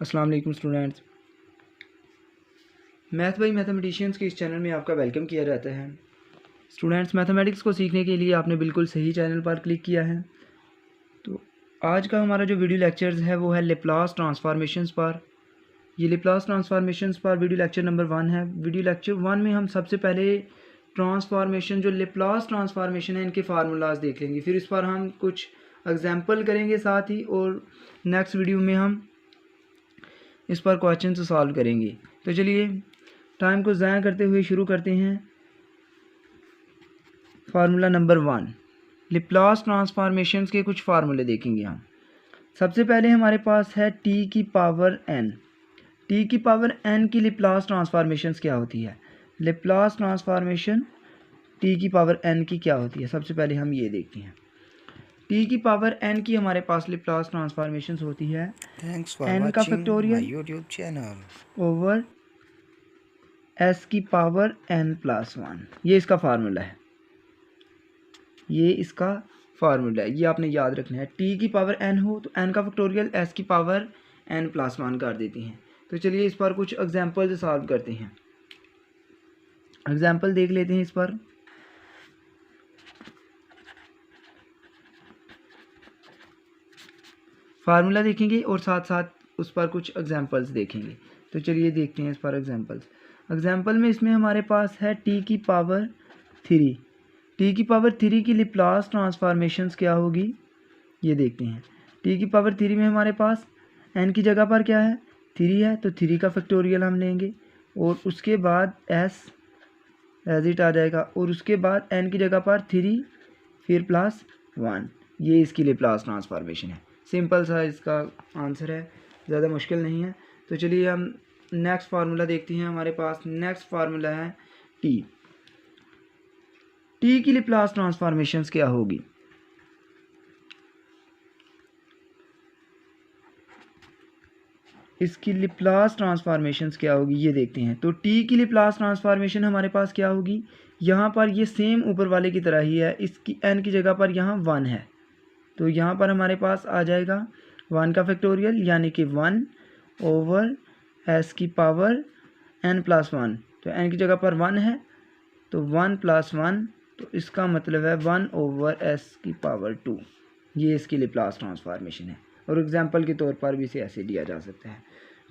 अस्सलाम वालेकुम students, math by mathematicians के इस चैनल में आपका वेलकम किया जाता है। स्टूडेंट्स, मैथमेटिक्स को सीखने के लिए आपने बिल्कुल सही चैनल पर क्लिक किया है। तो आज का हमारा जो वीडियो लेक्चर्स है वो है लेप्लास ट्रांसफॉर्मेशंस पर। ये लेप्लास ट्रांसफॉर्मेशंस पर वीडियो लेक्चर नंबर 1 है। वीडियो लेक्चर 1 में हम सबसे पहले ट्रांसफॉर्मेशन जो लेप्लास ट्रांसफॉर्मेशन है इनके फार्मूलाज देख लेंगे, फिर इस पर हम कुछ एग्जाम्पल करेंगे साथ ही, और नेक्स्ट वीडियो में हम इस पर क्वेश्चन सॉल्व करेंगे। तो चलिए टाइम को ज़ाया करते हुए शुरू करते हैं। फार्मूला नंबर 1, लेप्लास ट्रांसफॉर्मेशंस के कुछ फार्मूले देखेंगे हम। सबसे पहले हमारे पास है टी की पावर n। टी की पावर n की लेप्लास ट्रांसफॉर्मेशंस क्या होती है? लेप्लास ट्रांसफॉर्मेशन टी की पावर n की क्या होती है, सबसे पहले हम ये देखते हैं। टी की पावर n की हमारे पास लेप्लास ट्रांसफॉर्मेशंस होती है n का factorial YouTube channel over s की पावर n+1। ये इसका फार्मूला है, ये इसका फार्मूला है, ये आपने याद रखना है। टी की पावर n हो तो n का फैक्टोरियल s की पावर n+1 कर देते हैं। तो चलिए इस पर कुछ एग्जांपल सॉल्व करते हैं। एग्जांपल देख लेते हैं इस पर। फार्मूला देखेंगे और साथ साथ उस पर कुछ एग्जांपल्स देखेंगे। तो चलिए देखते हैं इस पर एग्जांपल्स। एग्जांपल में इसमें हमारे पास है टी की पावर 3। टी की पावर 3 की लेप्लास ट्रांसफॉर्मेशंस क्या होगी, ये देखते हैं। टी की पावर 3 में हमारे पास n की जगह पर क्या है, 3 है, तो 3 का फैक्टोरियल हम लेंगे और उसके बाद s एज इट आ जाएगा, और उसके बाद n की जगह पर 3 फिर +1। ये इसकी लेप्लास ट्रांसफॉर्मेशन है। सिंपल सा इसका आंसर है, ज़्यादा मुश्किल नहीं है। तो चलिए हम नेक्स्ट फार्मूला देखते हैं। हमारे पास नेक्स्ट फार्मूला है टी। टी की लेप्लास ट्रांसफॉर्मेशंस क्या होगी, इसकी लेप्लास ट्रांसफॉर्मेशंस क्या होगी ये देखते हैं। तो टी की लेप्लास ट्रांसफॉर्मेशन हमारे पास क्या होगी, यहाँ पर ये सेम ऊपर वाले की तरह ही है। इसकी n की जगह पर यहाँ 1 है, तो यहाँ पर हमारे पास आ जाएगा 1 का फैक्टोरियल, यानी कि 1 ओवर s की पावर n+1। तो n की जगह पर 1 है तो 1+1, तो इसका मतलब है 1 ओवर s की पावर 2। ये इसकी लेप्लास ट्रांसफॉर्मेशन है, और एग्जांपल के तौर पर भी इसे ऐसे दिया जा सकता है।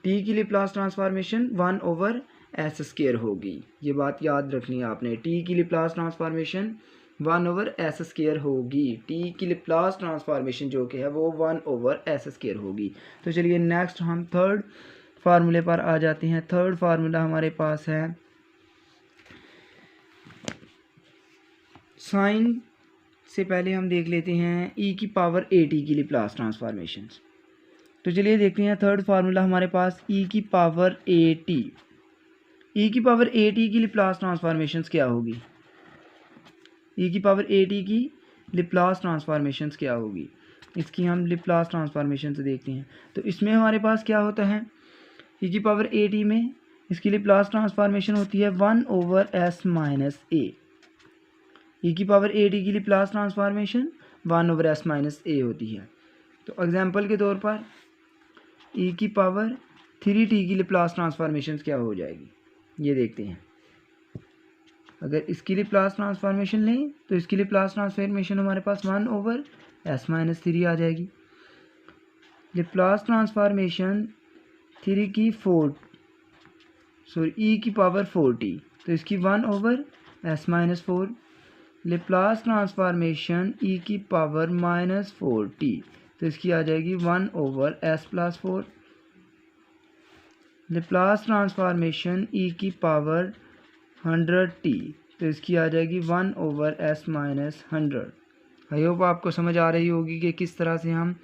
टी की Laplace transformation 1 over s square होगी, ये बात याद रखनी है आपने। टी की Laplace transformation 1 over s square होगी। टी की लेप्लास ट्रांसफॉर्मेशन जो कि है वो 1 ओवर s स्क्वायर होगी। तो चलिए नेक्स्ट हम थर्ड फार्मूले पर आ जाते हैं। थर्ड फार्मूला हमारे पास है साइन से पहले हम देख लेते हैं e की पावर at की लेप्लास ट्रांसफॉर्मेशंस। तो चलिए देखते हैं थर्ड फार्मूला हमारे पास e की पावर at। e की पावर at की लेप्लास ट्रांसफॉर्मेशंस क्या होगी, e की पावर at की लेप्लास ट्रांसफॉर्मेशंस क्या होगी, इसकी हम लेप्लास ट्रांसफॉर्मेशंस देखते हैं। तो इसमें हमारे पास क्या होता है, e की पावर at में इसकी लेप्लास ट्रांसफॉर्मेशन होती है 1 over s minus a। e की पावर at की Laplace transformation 1 over s minus a होती है। तो एग्जांपल के तौर पर e की पावर 3t की लेप्लास ट्रांसफॉर्मेशन क्या हो जाएगी, ये देखते हैं। अगर इसकी लेप्लास ट्रांसफॉर्मेशन लें तो इसकी लेप्लास ट्रांसफॉर्मेशन हमारे पास 1 ओवर s माइनस 3 आ जाएगी। लेप्लास ट्रांसफॉर्मेशन 3 की e की पावर 4t, तो इसकी 1 over s minus 4। Laplace transformation e की पावर -4t, तो इसकी आ जाएगी 1 over s plus 4। Laplace transformation e की पावर 100t, तो इसकी आ जाएगी 1 over s minus 100। I hope आपको समझ आ रही होगी कि किस तरह से हम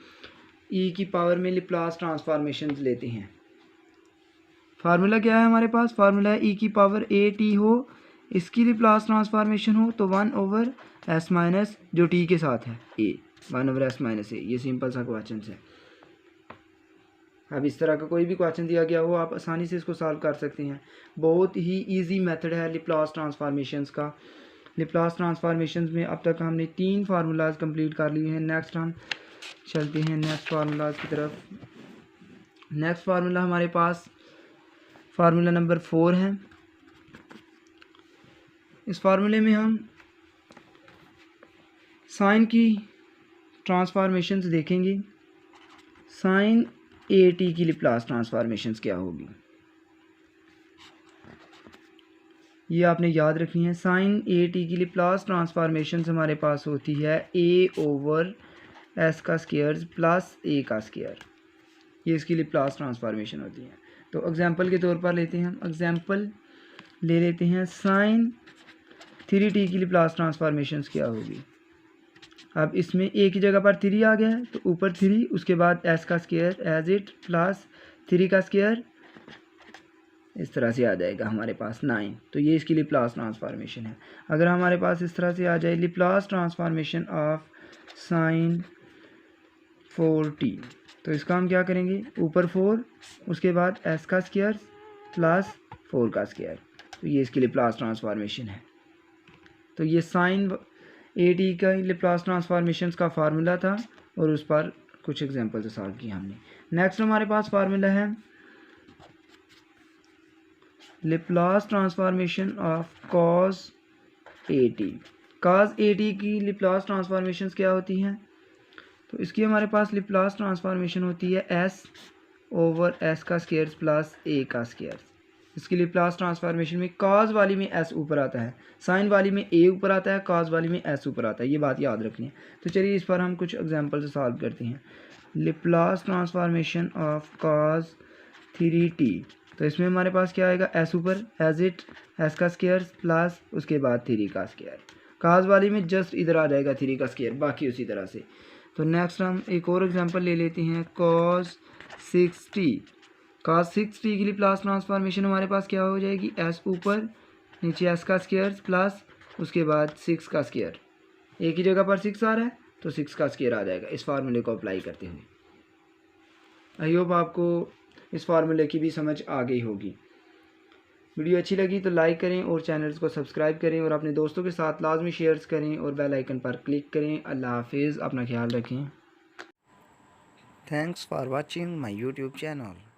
e की पावर में लेप्लास ट्रांसफॉर्मेशन लेते हैं। फार्मूला क्या है हमारे पास, फार्मूला है e की पावर at हो, इसकी लेप्लास ट्रांसफॉर्मेशन हो तो 1 ओवर s माइनस जो t के साथ है a, 1 over s minus a। ये सिंपल सा क्वेश्चन है। अब इस तरह का कोई भी क्वेश्चन दिया गया हो आप आसानी से इसको सॉल्व कर सकते हैं। बहुत ही इजी मेथड है लेप्लास ट्रांसफॉर्मेशंस का। लेप्लास ट्रांसफॉर्मेशंस में अब तक हमने 3 फार्मूलाज कंप्लीट कर लिए हैं। नेक्स्ट हम चलते हैं नेक्स्ट फार्मूलाज की तरफ। नेक्स्ट फार्मूला हमारे पास फार्मूला नंबर 4 है। इस फार्मूले में हम साइन की ट्रांसफॉर्मेशंस देखेंगे। साइन ए टी की लिप्लास ट्रांसफॉर्मेशंस क्या होगी, ये आपने याद रखनी है। साइन ए टी की लिप्लास ट्रांसफॉर्मेशंस हमारे पास होती है ए ओवर एस का स्क्वायर प्लस ए का स्क्वायर, ये इसकी लिप्लास ट्रांसफॉर्मेशन होती है। तो एग्जांपल के तौर पर लेते हैं हम, एग्जांपल ले लेते हैं साइन 3t की लिप्लास ट्रांसफॉर्मेशंस क्या होगी। अब इसमें ए की जगह पर 3 आ गया है तो ऊपर 3, उसके बाद एस का स्क्वायर एज इट प्लस 3 का स्क्वायर, इस तरह से आ जाएगा हमारे पास 9। तो ये इसकी लिप्लास ट्रांसफॉर्मेशन है। अगर हमारे पास इस तरह से आ जाए लिप्लास ट्रांसफॉर्मेशन ऑफ साइन 4t, तो इसका हम क्या करेंगे, ऊपर 4 उसके बाद एस का स्क्वायर प्लस 4 का स्क्वायर, तो ये इसकी लिप्लास ट्रांसफॉर्मेशन है। तो ये साइन ए टी का लिप्लास ट्रांसफॉर्मेशंस का फार्मूला था और उस पर कुछ एग्जांपल से सॉल्व किया हमने। नेक्स्ट हमारे पास फार्मूला है Laplace transformation of cos a t. Cos a t की लिप्लास ट्रांसफॉर्मेशंस क्या होती हैं, तो इसकी हमारे पास लिप्लास ट्रांसफॉर्मेशन होती है एस ओवर एस का स्क्वायर प्लस ए का स्क्वायर। इसकी लिप्लास ट्रांसफॉर्मेशन में कॉस वाली में एस ऊपर आता है, साइन वाली में ए ऊपर आता है, कॉस वाली में एस ऊपर आता है, ये बात याद रखनी है। तो चलिए इस पर हम कुछ एग्जांपल से सॉल्व करते हैं। लिप्लास ट्रांसफॉर्मेशन ऑफ कॉस 3t, तो इसमें हमारे पास क्या आएगा, एस ऊपर एज इट एस का स्क्वायर प्लस उसके बाद 3 का स्क्वायर। कॉस वाली में जस्ट इधर आ जाएगा 3 का स्क्वायर, बाकी उसी तरह से। तो नेक्स्ट हम एक और एग्जांपल ले लेते हैं, कॉस 6t। कॉस 6t की लिप्लास ट्रांसफॉर्मेशन हमारे पास क्या हो जाएगी, एस ऊपर नीचे एस का स्क्वायर प्लस उसके बाद 6 का स्क्वायर। एक ही जगह पर 6 आ रहा है तो 6 का स्क्वायर आ जाएगा इस फार्मूले को अप्लाई करते हुए। आई होप आपको इस फार्मूले की भी समझ आ गई होगी। वीडियो अच्छी लगी तो लाइक करें और चैनल्स को सब्सक्राइब करें और अपने दोस्तों के साथ लाजमी शेयर्स करें और बेल आइकन पर क्लिक करें। अल्लाह हाफिज़, अपना ख्याल रखें। Thanks for watching my YouTube channel.